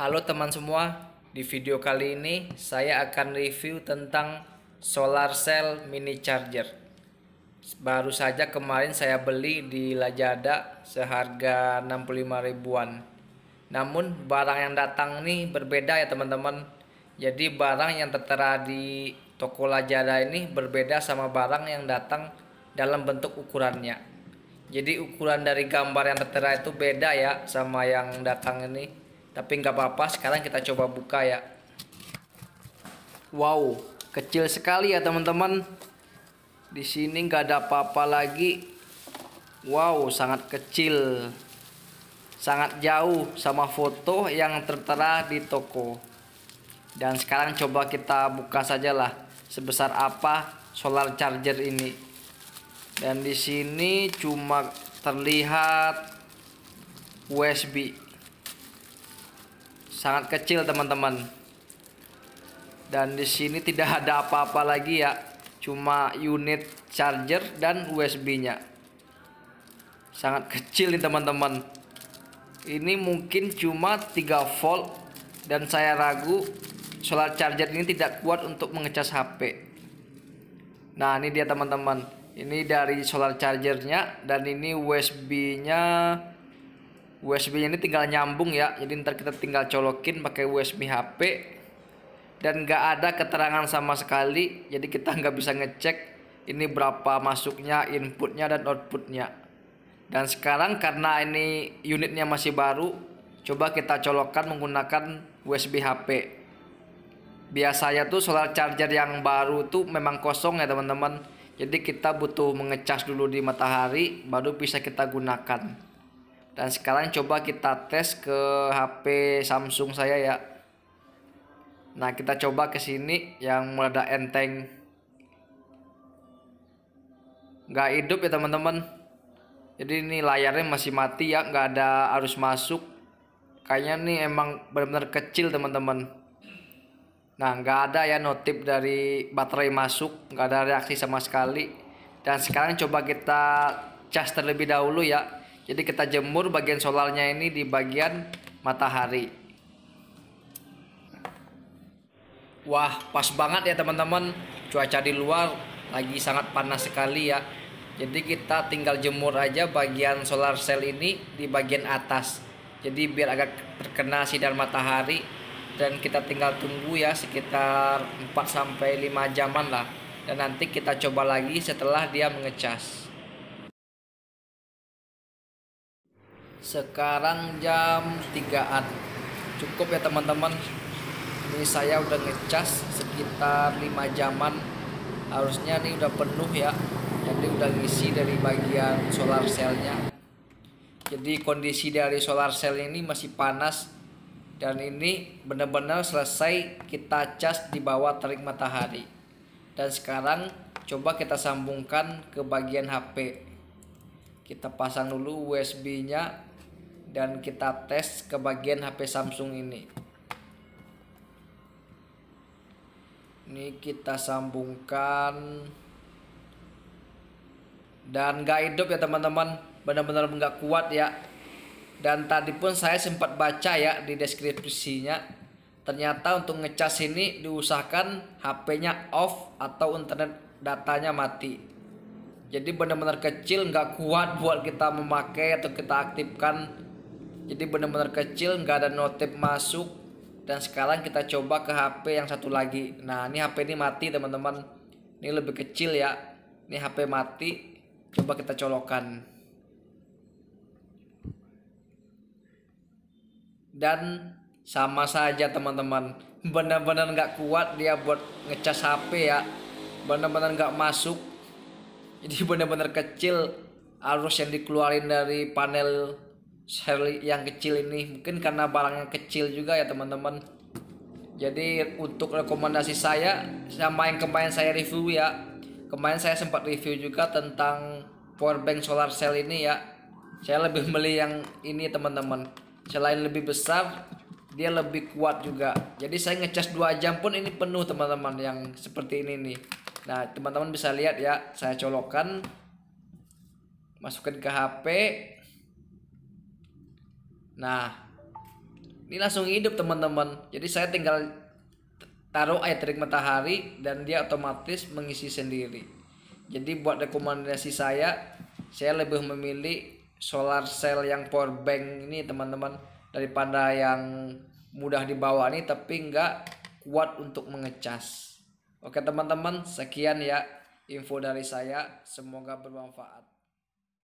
Halo teman semua, di video kali ini saya akan review tentang solar cell mini charger. Baru saja kemarin saya beli di Lazada seharga 65 ribuan. Namun barang yang datang ini berbeda ya teman-teman. Jadi barang yang tertera di toko Lazada ini berbeda sama barang yang datang dalam bentuk ukurannya. Jadi ukuran dari gambar yang tertera itu beda ya sama yang datang ini. Tapi nggak apa-apa, sekarang kita coba buka ya. Wow, kecil sekali ya teman-teman. Di sini nggak ada apa-apa lagi. Wow, sangat kecil. Sangat jauh sama foto yang tertera di toko. Dan sekarang coba kita buka sajalah sebesar apa solar charger ini. Dan di sini cuma terlihat USB. Sangat kecil teman-teman. Dan di sini tidak ada apa-apa lagi ya. Cuma unit charger dan USB-nya. Sangat kecil nih teman-teman. Ini mungkin cuma 3 volt dan saya ragu solar charger ini tidak kuat untuk mengecas HP. Nah, ini dia teman-teman. Ini dari solar chargernya dan ini USB-nya. USB-nya ini tinggal nyambung ya. Jadi ntar kita tinggal colokin pakai USB HP. Dan nggak ada keterangan sama sekali. Jadi kita nggak bisa ngecek ini berapa masuknya, inputnya dan outputnya. Dan sekarang karena ini unitnya masih baru, coba kita colokkan menggunakan USB HP. Biasanya tuh solar charger yang baru tuh memang kosong ya teman-teman. Jadi kita butuh mengecas dulu di matahari baru bisa kita gunakan. Dan sekarang coba kita tes ke HP Samsung saya ya. Nah, kita coba ke sini yang meledak enteng. Nggak hidup ya teman-teman. Jadi ini layarnya masih mati ya, nggak ada arus masuk. Kayaknya nih emang benar-benar kecil teman-teman. Nah, nggak ada ya notif dari baterai masuk, nggak ada reaksi sama sekali. Dan sekarang coba kita cas terlebih dahulu ya. Jadi kita jemur bagian solarnya ini di bagian matahari. Wah, pas banget ya teman-teman. Cuaca di luar lagi sangat panas sekali ya. Jadi kita tinggal jemur aja bagian solar cell ini di bagian atas. Jadi biar agak terkena sinar matahari. Dan kita tinggal tunggu ya sekitar 4-5 jaman lah. Dan nanti kita coba lagi setelah dia mengecas. Sekarang jam 3-an. Cukup ya teman-teman. Ini saya udah ngecas sekitar 5 jaman. Harusnya nih udah penuh ya. Jadi udah ngisi dari bagian solar cellnya. Jadi kondisi dari solar cell ini masih panas. Dan ini benar-benar selesai kita cas di bawah terik matahari. Dan sekarang coba kita sambungkan ke bagian HP. Kita pasang dulu USB-nya dan kita tes ke bagian HP Samsung ini. Ini kita sambungkan. Dan gak hidup ya teman-teman. Benar-benar nggak kuat ya. Dan tadi pun saya sempat baca ya di deskripsinya. Ternyata untuk ngecas ini diusahakan HP-nya off atau internet datanya mati. Jadi benar-benar kecil, nggak kuat buat kita memakai atau kita aktifkan. Jadi benar-benar kecil, nggak ada notif masuk. Dan sekarang kita coba ke HP yang satu lagi. Nah, ini HP ini mati teman-teman. Ini lebih kecil ya. Ini HP mati. Coba kita colokan. Dan sama saja teman-teman. Benar-benar nggak kuat dia buat ngecas HP ya. Benar-benar nggak masuk. Jadi benar-benar kecil arus yang dikeluarin dari panel sel yang kecil ini. Mungkin karena barangnya kecil juga ya teman-teman. Jadi untuk rekomendasi saya sama yang kemarin saya review ya. Kemarin saya sempat review juga tentang powerbank solar cell ini ya. Saya lebih milih yang ini teman-teman. Selain lebih besar, dia lebih kuat juga. Jadi saya ngecas 2 jam pun ini penuh teman-teman yang seperti ini nih. Nah, teman-teman bisa lihat ya, saya colokkan, masukkan ke HP. Nah, Ini langsung hidup teman-teman. Jadi saya tinggal taruh air terik matahari dan dia otomatis mengisi sendiri. Jadi buat rekomendasi saya lebih memilih solar cell yang power bank ini teman-teman, daripada yang mudah dibawa nih tapi nggak kuat untuk mengecas. Oke teman-teman, sekian ya info dari saya, semoga bermanfaat.